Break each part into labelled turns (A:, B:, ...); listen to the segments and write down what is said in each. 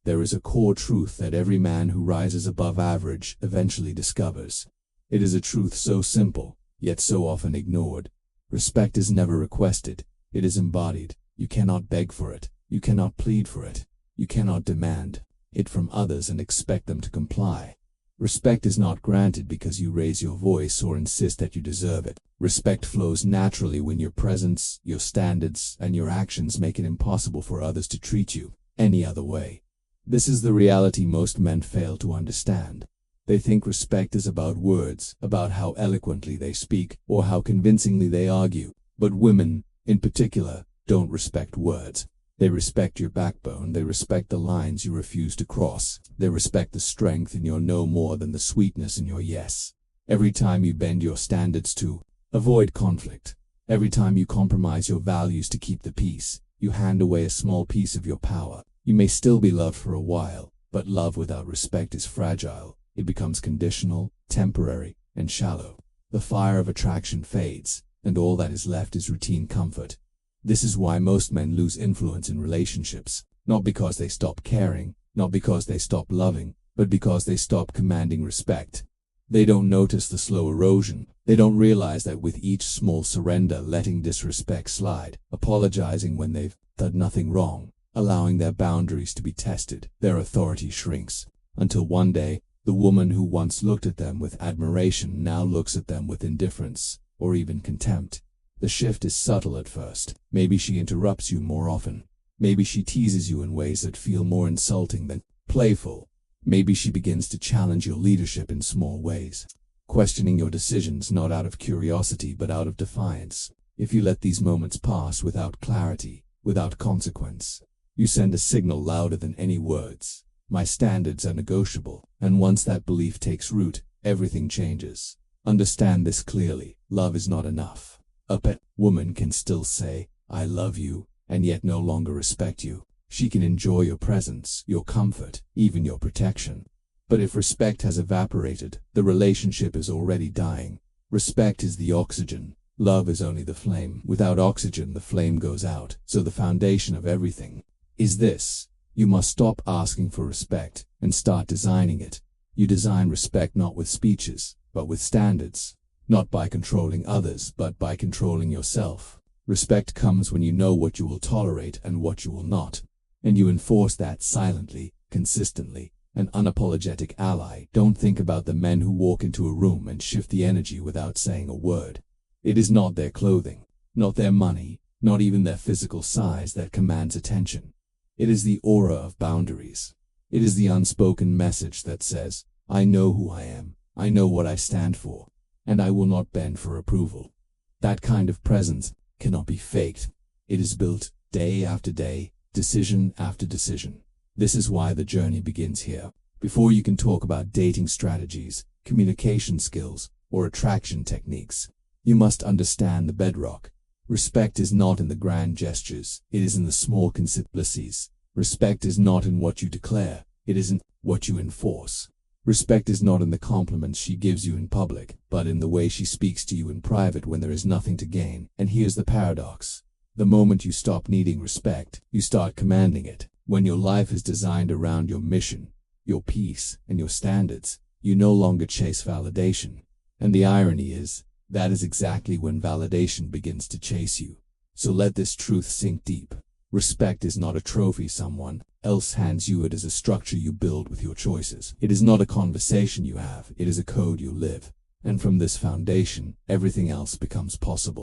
A: there is a core truth that every man who rises above average eventually discovers. It is a truth so simple, yet so often ignored. Respect is never requested, it is embodied. You cannot beg for it, you cannot plead for it, you cannot demand it from others and expect them to comply. Respect is not granted because you raise your voice or insist that you deserve it. Respect flows naturally when your presence, your standards, and your actions make it impossible for others to treat you any other way. This is the reality most men fail to understand. They think respect is about words, about how eloquently they speak, or how convincingly they argue. But women, in particular, don't respect words. They respect your backbone, they respect the lines you refuse to cross. They respect the strength in your no more than the sweetness in your yes. Every time you bend your standards to avoid conflict, every time you compromise your values to keep the peace, you hand away a small piece of your power. You may still be loved for a while, but love without respect is fragile. It becomes conditional, temporary, and shallow. The fire of attraction fades, and all that is left is routine comfort. This is why most men lose influence in relationships, not because they stop caring, not because they stop loving, but because they stop commanding respect. They don't notice the slow erosion. They don't realize that with each small surrender, letting disrespect slide, apologizing when they've done nothing wrong, allowing their boundaries to be tested, their authority shrinks, until one day, the woman who once looked at them with admiration now looks at them with indifference, or even contempt. The shift is subtle at first. Maybe she interrupts you more often. Maybe she teases you in ways that feel more insulting than playful. Maybe she begins to challenge your leadership in small ways, questioning your decisions not out of curiosity but out of defiance. If you let these moments pass without clarity, without consequence, you send a signal louder than any words. My standards are negotiable, and once that belief takes root, everything changes. Understand this clearly. Love is not enough. A pet woman can still say, "I love you," and yet no longer respect you. She can enjoy your presence, your comfort, even your protection. But if respect has evaporated, the relationship is already dying. Respect is the oxygen. Love is only the flame. Without oxygen, the flame goes out. So the foundation of everything is this. You must stop asking for respect and start designing it. You design respect not with speeches, but with standards. Not by controlling others, but by controlling yourself. Respect comes when you know what you will tolerate and what you will not. And you enforce that silently, consistently. An unapologetic ally. Don't think about the men who walk into a room and shift the energy without saying a word. It is not their clothing, not their money, not even their physical size that commands attention. It is the aura of boundaries. It is the unspoken message that says, "I know who I am, I know what I stand for, and I will not bend for approval." That kind of presence cannot be faked. It is built day after day, decision after decision. This is why the journey begins here. Before you can talk about dating strategies, communication skills, or attraction techniques, you must understand the bedrock. Respect is not in the grand gestures, it is in the small consistencies. Respect is not in what you declare, it is in what you enforce. Respect is not in the compliments she gives you in public, but in the way she speaks to you in private when there is nothing to gain. And here's the paradox. The moment you stop needing respect, you start commanding it. When your life is designed around your mission, your peace, and your standards, you no longer chase validation. And the irony is, that is exactly when validation begins to chase you. So let this truth sink deep. Respect is not a trophy someone else hands you, it is a structure you build with your choices. It is not a conversation you have, it is a code you live. And from this foundation, everything else becomes possible.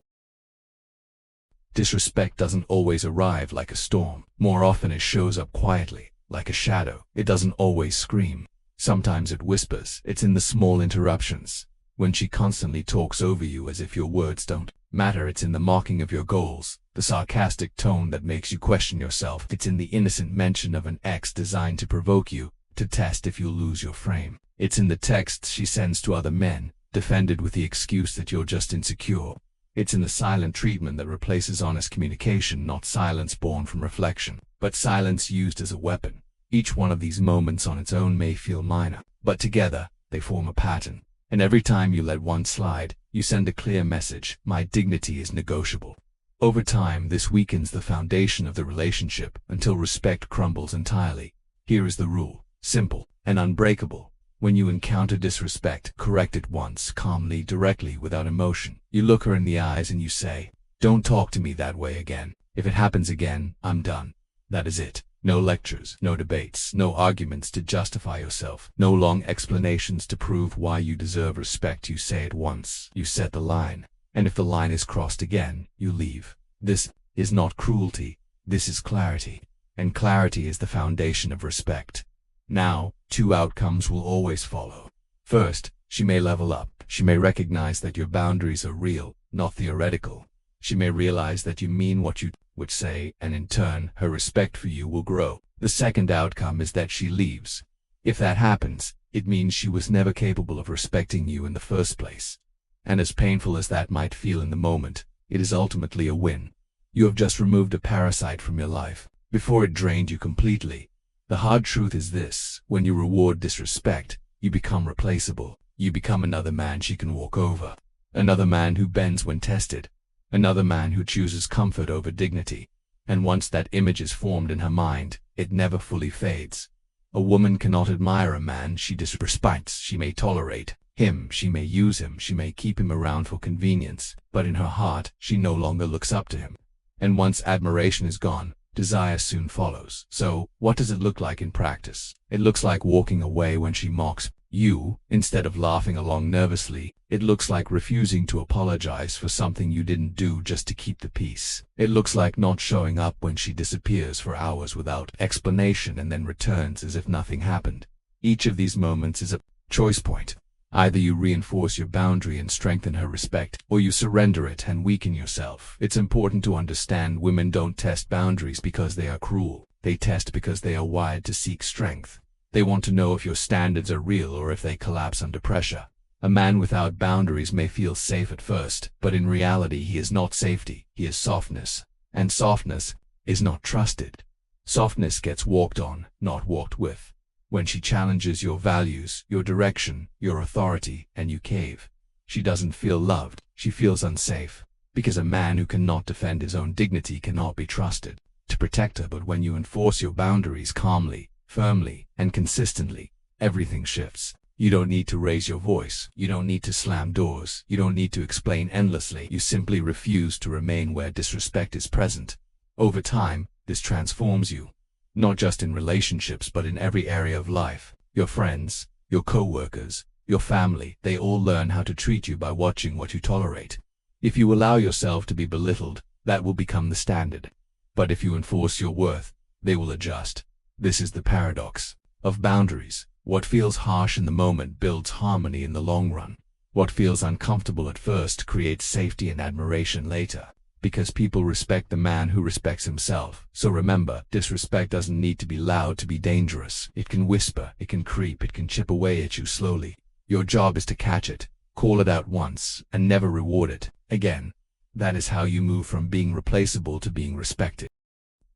A: Disrespect doesn't always arrive like a storm. More often it shows up quietly, like a shadow. It doesn't always scream. Sometimes it whispers. It's in the small interruptions. When she constantly talks over you as if your words don't matter, it's in the mocking of your goals, the sarcastic tone that makes you question yourself. It's in the innocent mention of an ex designed to provoke you, to test if you'll lose your frame. It's in the texts she sends to other men, defended with the excuse that you're just insecure. It's in the silent treatment that replaces honest communication, not silence born from reflection, but silence used as a weapon. Each one of these moments on its own may feel minor, but together, they form a pattern. And every time you let one slide, you send a clear message: my dignity is negotiable. Over time, this weakens the foundation of the relationship until respect crumbles entirely. Here is the rule, simple and unbreakable. When you encounter disrespect, correct it once, calmly, directly, without emotion. You look her in the eyes and you say, "Don't talk to me that way again. If it happens again, I'm done." That is it. No lectures, no debates, no arguments to justify yourself, no long explanations to prove why you deserve respect. You say it once, you set the line, and if the line is crossed again, you leave. This is not cruelty, this is clarity, and clarity is the foundation of respect. Now, two outcomes will always follow. First, she may level up. She may recognize that your boundaries are real, not theoretical. She may realize that you mean what you would say, and in turn, her respect for you will grow. The second outcome is that she leaves. If that happens, it means she was never capable of respecting you in the first place. And as painful as that might feel in the moment, it is ultimately a win. You have just removed a parasite from your life, before it drained you completely. The hard truth is this: when you reward disrespect, you become replaceable. You become another man she can walk over. Another man who bends when tested. Another man who chooses comfort over dignity. And once that image is formed in her mind, it never fully fades. A woman cannot admire a man she disrespects. She may tolerate him, she may use him, she may keep him around for convenience, but in her heart, she no longer looks up to him. And once admiration is gone, desire soon follows. So, what does it look like in practice? It looks like walking away when she mocks you, instead of laughing along nervously. It looks like refusing to apologize for something you didn't do just to keep the peace. It looks like not showing up when she disappears for hours without explanation and then returns as if nothing happened. Each of these moments is a choice point. Either you reinforce your boundary and strengthen her respect, or you surrender it and weaken yourself. It's important to understand women don't test boundaries because they are cruel. They test because they are wired to seek strength. They want to know if your standards are real or if they collapse under pressure. A man without boundaries may feel safe at first, but in reality he is not safety, he is softness. And softness is not trusted. Softness gets walked on, not walked with. When she challenges your values, your direction, your authority, and you cave, she doesn't feel loved, she feels unsafe. Because a man who cannot defend his own dignity cannot be trusted to protect her. But when you enforce your boundaries calmly, firmly, and consistently, everything shifts. You don't need to raise your voice. You don't need to slam doors. You don't need to explain endlessly. You simply refuse to remain where disrespect is present. Over time, this transforms you. Not just in relationships, but in every area of life. Your friends, your co-workers, your family, they all learn how to treat you by watching what you tolerate. If you allow yourself to be belittled, that will become the standard. But if you enforce your worth, they will adjust. This is the paradox of boundaries. What feels harsh in the moment builds harmony in the long run. What feels uncomfortable at first creates safety and admiration later. Because people respect the man who respects himself. So remember, disrespect doesn't need to be loud to be dangerous. It can whisper, it can creep, it can chip away at you slowly. Your job is to catch it, call it out once, and never reward it again. That is how you move from being replaceable to being respected.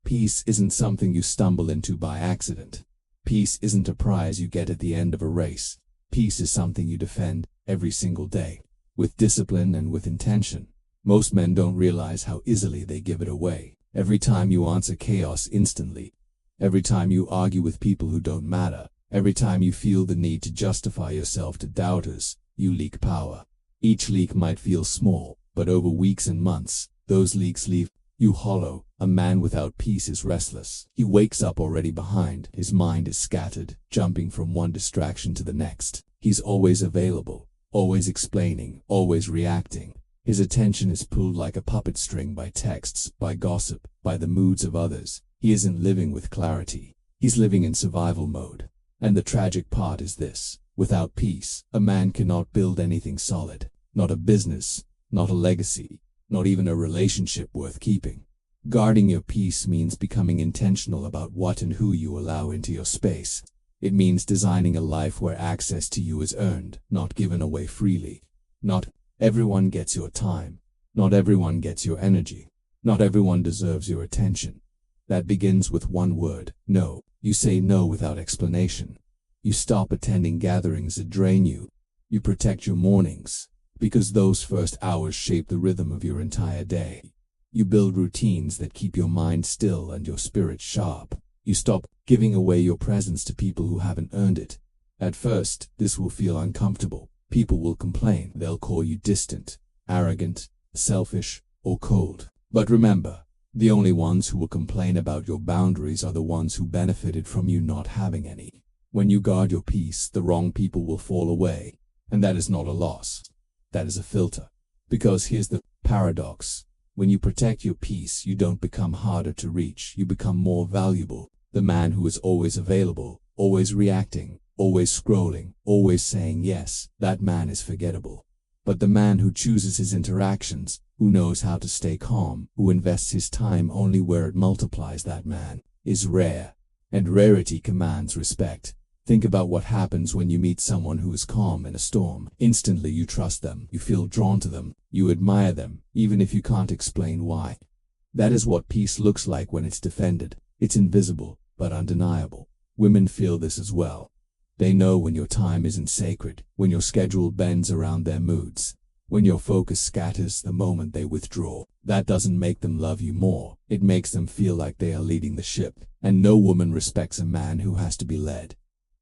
A: Peace isn't something you stumble into by accident. Peace isn't a prize you get at the end of a race. Peace is something you defend every single day, with discipline and with intention. Most men don't realize how easily they give it away. Every time you answer chaos instantly, every time you argue with people who don't matter, every time you feel the need to justify yourself to doubters, you leak power. Each leak might feel small, but over weeks and months, those leaks leave you hollow. A man without peace is restless. He wakes up already behind. His mind is scattered, jumping from one distraction to the next. He's always available, always explaining, always reacting. His attention is pulled like a puppet string by texts, by gossip, by the moods of others. He isn't living with clarity. He's living in survival mode. And the tragic part is this: without peace, a man cannot build anything solid. Not a business, not a legacy, not even a relationship worth keeping. Guarding your peace means becoming intentional about what and who you allow into your space. It means designing a life where access to you is earned, not given away freely. Not everyone gets your time. Not everyone gets your energy. Not everyone deserves your attention. That begins with one word: no. You say no without explanation. You stop attending gatherings that drain you. You protect your mornings, because those first hours shape the rhythm of your entire day. You build routines that keep your mind still and your spirit sharp. You stop giving away your presence to people who haven't earned it. At first, this will feel uncomfortable. People will complain. They'll call you distant, arrogant, selfish, or cold. But remember, the only ones who will complain about your boundaries are the ones who benefited from you not having any. When you guard your peace, the wrong people will fall away. And that is not a loss. That is a filter. Because here's the paradox. When you protect your peace, you don't become harder to reach. You become more valuable. The man who is always available, always reacting, always scrolling, always saying yes, that man is forgettable. But the man who chooses his interactions, who knows how to stay calm, who invests his time only where it multiplies, that man is rare. And rarity commands respect. Think about what happens when you meet someone who is calm in a storm. Instantly you trust them, you feel drawn to them, you admire them, even if you can't explain why. That is what peace looks like when it's defended. It's invisible, but undeniable. Women feel this as well. They know when your time isn't sacred, when your schedule bends around their moods, when your focus scatters the moment they withdraw. That doesn't make them love you more. It makes them feel like they are leading the ship. And no woman respects a man who has to be led.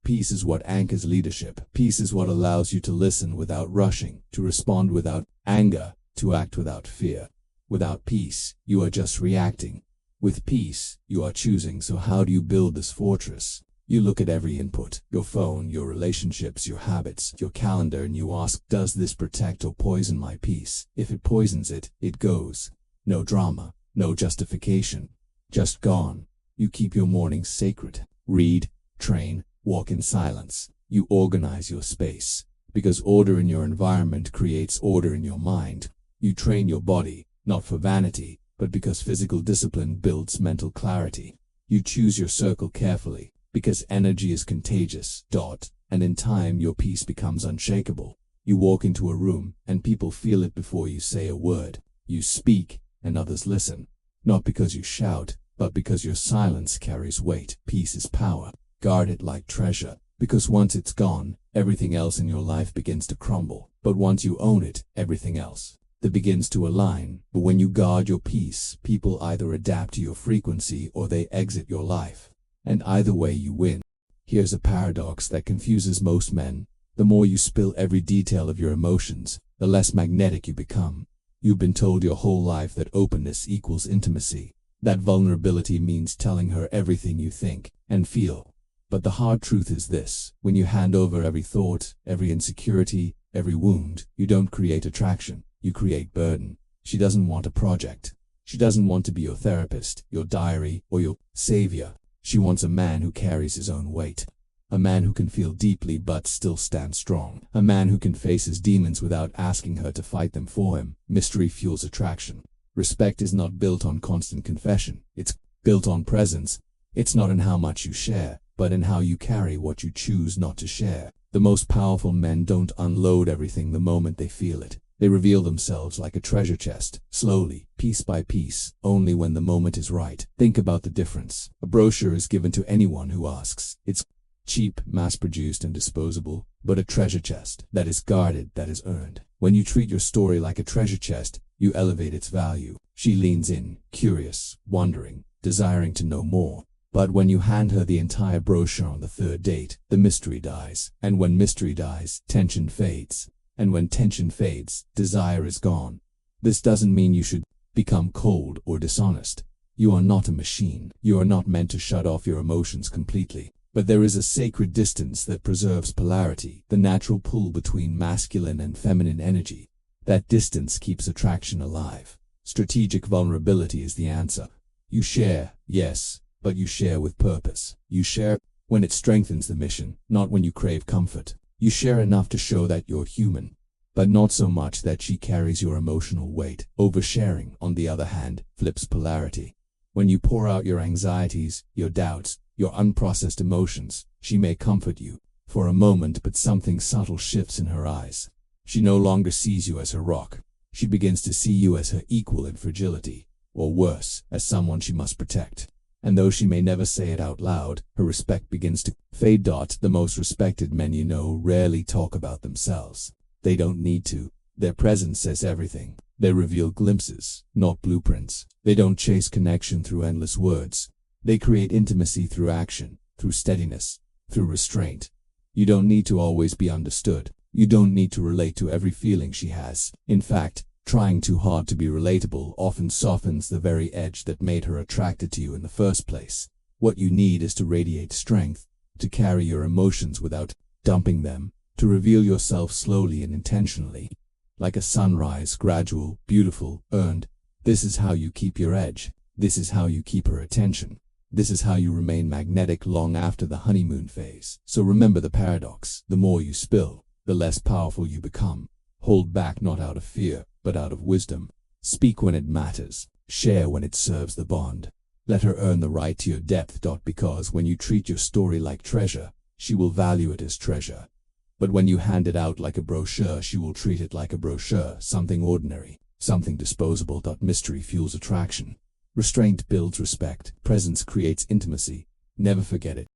A: Peace is what anchors leadership. Peace is what allows you to listen without rushing, to respond without anger, to act without fear. Without peace, you are just reacting. With peace, you are choosing. So how do you build this fortress? You look at every input, your phone, your relationships, your habits, your calendar, and you ask, does this protect or poison my peace? If it poisons it, it goes. No drama, no justification, just gone. You keep your mornings sacred. Read, train, walk in silence. You organize your space, because order in your environment creates order in your mind. You train your body, not for vanity, but because physical discipline builds mental clarity. You choose your circle carefully, because energy is contagious. And in time your peace becomes unshakable. You walk into a room, and people feel it before you say a word. You speak, and others listen. Not because you shout, but because your silence carries weight. Peace is power. Guard it like treasure, because once it's gone, everything else in your life begins to crumble. But once you own it, everything else that begins to align. But when you guard your peace, people either adapt to your frequency or they exit your life. And either way you win. Here's a paradox that confuses most men. The more you spill every detail of your emotions, the less magnetic you become. You've been told your whole life that openness equals intimacy, that vulnerability means telling her everything you think and feel. But the hard truth is this: when you hand over every thought, every insecurity, every wound, you don't create attraction, you create burden. She doesn't want a project. She doesn't want to be your therapist, your diary, or your savior. She wants a man who carries his own weight. A man who can feel deeply but still stand strong. A man who can face his demons without asking her to fight them for him. Mystery fuels attraction. Respect is not built on constant confession. It's built on presence. It's not in how much you share, but in how you carry what you choose not to share. The most powerful men don't unload everything the moment they feel it. They reveal themselves like a treasure chest, slowly, piece by piece, only when the moment is right. Think about the difference. A brochure is given to anyone who asks. It's cheap, mass-produced, and disposable, but a treasure chest that is guarded, that is earned. When you treat your story like a treasure chest, you elevate its value. She leans in, curious, wondering, desiring to know more. But when you hand her the entire brochure on the third date, the mystery dies. And when mystery dies, tension fades. And when tension fades, desire is gone. This doesn't mean you should become cold or dishonest. You are not a machine. You are not meant to shut off your emotions completely. But there is a sacred distance that preserves polarity, the natural pull between masculine and feminine energy. That distance keeps attraction alive. Strategic vulnerability is the answer. You share, yes, but you share with purpose. You share when it strengthens the mission, not when you crave comfort. You share enough to show that you're human, but not so much that she carries your emotional weight. Oversharing, on the other hand, flips polarity. When you pour out your anxieties, your doubts, your unprocessed emotions, she may comfort you for a moment, but something subtle shifts in her eyes. She no longer sees you as her rock. She begins to see you as her equal in fragility, or worse, as someone she must protect. And though she may never say it out loud, her respect begins to fade. The most respected men you know rarely talk about themselves. They don't need to. Their presence says everything. They reveal glimpses, not blueprints. They don't chase connection through endless words. They create intimacy through action, through steadiness, through restraint. You don't need to always be understood. You don't need to relate to every feeling she has. In fact, trying too hard to be relatable often softens the very edge that made her attracted to you in the first place. What you need is to radiate strength, to carry your emotions without dumping them, to reveal yourself slowly and intentionally. Like a sunrise, gradual, beautiful, earned. This is how you keep your edge. This is how you keep her attention. This is how you remain magnetic long after the honeymoon phase. So remember the paradox. The more you spill, the less powerful you become. Hold back not out of fear, but out of wisdom. Speak when it matters. Share when it serves the bond. Let her earn the right to your depth. Because when you treat your story like treasure, she will value it as treasure. But when you hand it out like a brochure, she will treat it like a brochure, something ordinary, something disposable. Mystery fuels attraction. Restraint builds respect. Presence creates intimacy. Never forget it.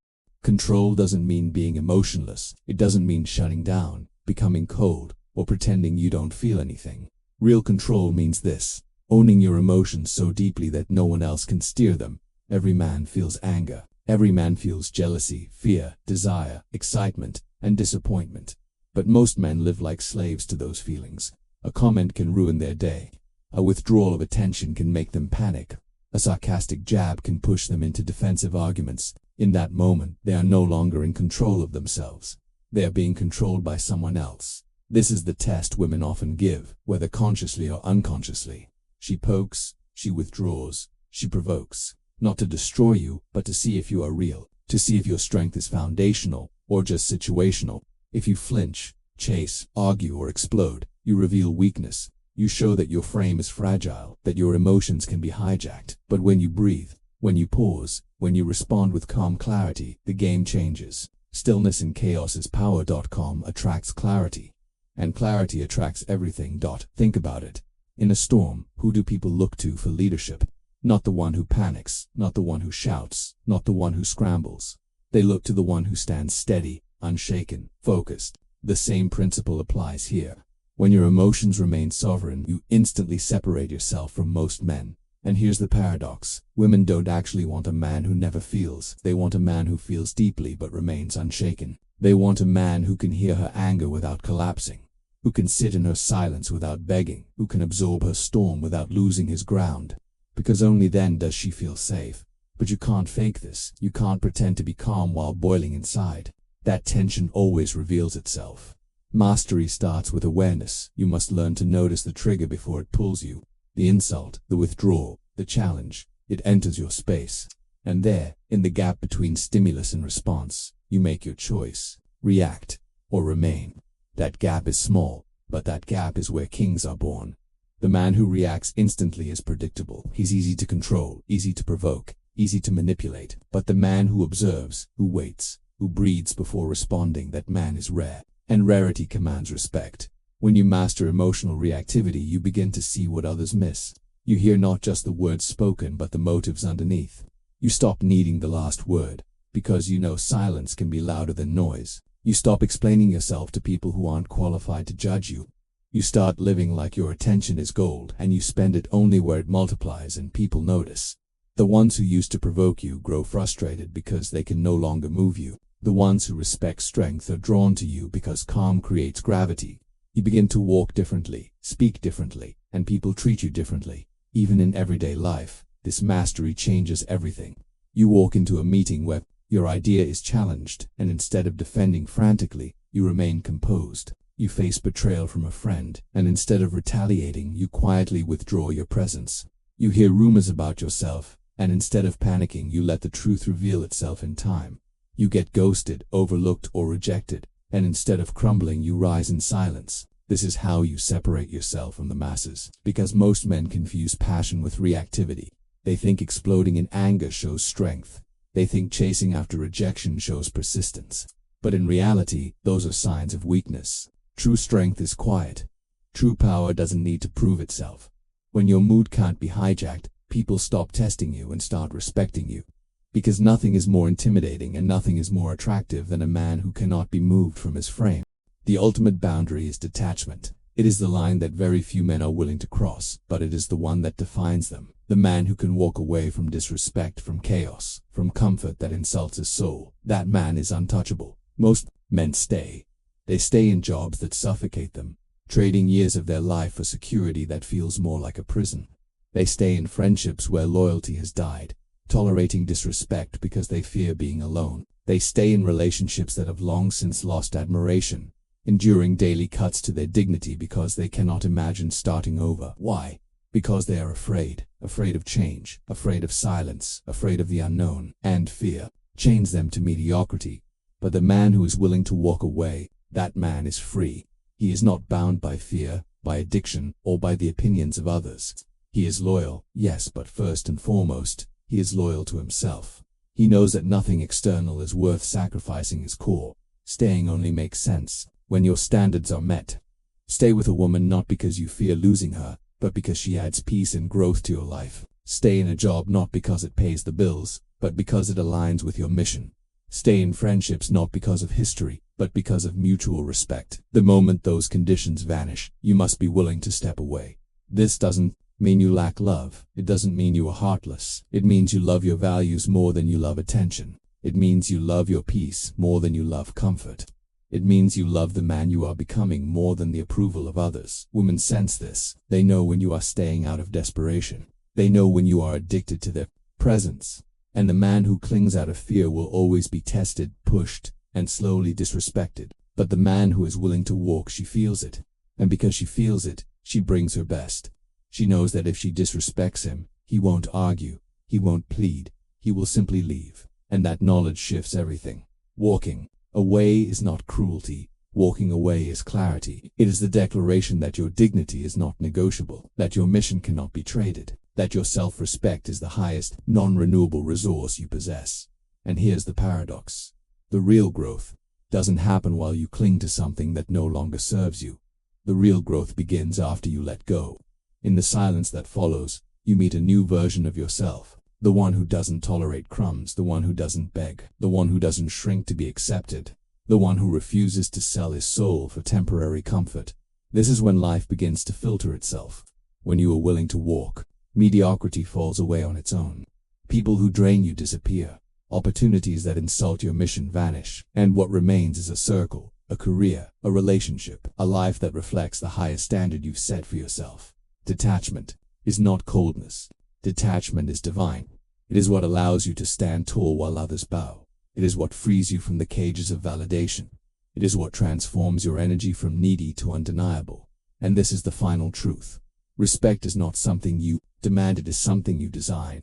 A: Control doesn't mean being emotionless. It doesn't mean shutting down, becoming cold, or pretending you don't feel anything. Real control means this: owning your emotions so deeply that no one else can steer them. Every man feels anger. Every man feels jealousy, fear, desire, excitement, and disappointment. But most men live like slaves to those feelings. A comment can ruin their day. A withdrawal of attention can make them panic. A sarcastic jab can push them into defensive arguments. In that moment, they are no longer in control of themselves. They are being controlled by someone else. This is the test women often give, whether consciously or unconsciously. She pokes, she withdraws, she provokes. Not to destroy you, but to see if you are real. To see if your strength is foundational, or just situational. If you flinch, chase, argue, or explode, you reveal weakness. You show that your frame is fragile, that your emotions can be hijacked. But when you breathe, when you pause, when you respond with calm clarity, the game changes. Stillness in chaos is power. Calm attracts clarity. And clarity attracts everything. Think about it. In a storm, who do people look to for leadership? Not the one who panics, not the one who shouts, not the one who scrambles. They look to the one who stands steady, unshaken, focused. The same principle applies here. When your emotions remain sovereign, you instantly separate yourself from most men. And here's the paradox. Women don't actually want a man who never feels. They want a man who feels deeply but remains unshaken. They want a man who can hear her anger without collapsing, who can sit in her silence without begging, who can absorb her storm without losing his ground. Because only then does she feel safe. But you can't fake this. You can't pretend to be calm while boiling inside. That tension always reveals itself. Mastery starts with awareness. You must learn to notice the trigger before it pulls you. The insult, the withdrawal, the challenge. It enters your space. And there, in the gap between stimulus and response, you make your choice. React or remain. That gap is small, but that gap is where kings are born. The man who reacts instantly is predictable. He's easy to control, easy to provoke, easy to manipulate. But the man who observes, who waits, who breathes before responding, that man is rare. And rarity commands respect. When you master emotional reactivity, you begin to see what others miss. You hear not just the words spoken, but the motives underneath. You stop needing the last word, because you know silence can be louder than noise. You stop explaining yourself to people who aren't qualified to judge you. You start living like your attention is gold, and you spend it only where it multiplies and people notice. The ones who used to provoke you grow frustrated because they can no longer move you. The ones who respect strength are drawn to you because calm creates gravity. You begin to walk differently, speak differently, and people treat you differently. Even in everyday life, this mastery changes everything. You walk into a meeting where your idea is challenged, and instead of defending frantically, you remain composed. You face betrayal from a friend, and instead of retaliating, you quietly withdraw your presence. You hear rumors about yourself, and instead of panicking, you let the truth reveal itself in time. You get ghosted, overlooked, or rejected, and instead of crumbling, you rise in silence. This is how you separate yourself from the masses. Because most men confuse passion with reactivity. They think exploding in anger shows strength. They think chasing after rejection shows persistence. But in reality, those are signs of weakness. True strength is quiet. True power doesn't need to prove itself. When your mood can't be hijacked, people stop testing you and start respecting you. Because nothing is more intimidating and nothing is more attractive than a man who cannot be moved from his frame. The ultimate boundary is detachment. It is the line that very few men are willing to cross, but it is the one that defines them. The man who can walk away from disrespect, from chaos, from comfort that insults his soul, that man is untouchable. Most men stay. They stay in jobs that suffocate them, trading years of their life for security that feels more like a prison. They stay in friendships where loyalty has died, tolerating disrespect because they fear being alone. They stay in relationships that have long since lost admiration, enduring daily cuts to their dignity because they cannot imagine starting over. Why? Because they are afraid of change, afraid of silence, afraid of the unknown, and fear chains them to mediocrity. But the man who is willing to walk away, that man is free. He is not bound by fear, by addiction, or by the opinions of others. He is loyal, yes, but first and foremost, he is loyal to himself. He knows that nothing external is worth sacrificing his core. Staying only makes sense when your standards are met. Stay with a woman not because you fear losing her, but because she adds peace and growth to your life. Stay in a job not because it pays the bills, but because it aligns with your mission. Stay in friendships not because of history, but because of mutual respect. The moment those conditions vanish, you must be willing to step away. This doesn't mean you lack love. It doesn't mean you are heartless. It means you love your values more than you love attention. It means you love your peace more than you love comfort. It means you love the man you are becoming more than the approval of others. Women sense this. They know when you are staying out of desperation. They know when you are addicted to their presence. And the man who clings out of fear will always be tested, pushed, and slowly disrespected. But the man who is willing to walk, she feels it. And because she feels it, she brings her best. She knows that if she disrespects him, he won't argue, he won't plead, he will simply leave. And that knowledge shifts everything. Walking away is not cruelty. Walking away is clarity. It is the declaration that your dignity is not negotiable, that your mission cannot be traded, that your self-respect is the highest, non-renewable resource you possess. And here's the paradox. The real growth doesn't happen while you cling to something that no longer serves you. The real growth begins after you let go. In the silence that follows, you meet a new version of yourself. The one who doesn't tolerate crumbs, the one who doesn't beg, the one who doesn't shrink to be accepted, the one who refuses to sell his soul for temporary comfort. This is when life begins to filter itself. When you are willing to walk, mediocrity falls away on its own. People who drain you disappear. Opportunities that insult your mission vanish. And what remains is a circle, a career, a relationship, a life that reflects the highest standard you've set for yourself. Detachment is not coldness. Detachment is divine. It is what allows you to stand tall while others bow. It is what frees you from the cages of validation. It is what transforms your energy from needy to undeniable. And this is the final truth. Respect is not something you demand, it is something you design.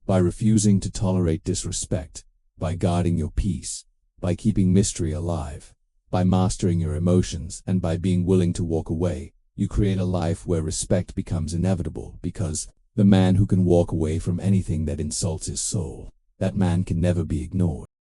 A: By refusing to tolerate disrespect, by guarding your peace, by keeping mystery alive, by mastering your emotions, and by being willing to walk away, you create a life where respect becomes inevitable, because the man who can walk away from anything that insults his soul, that man can never be ignored.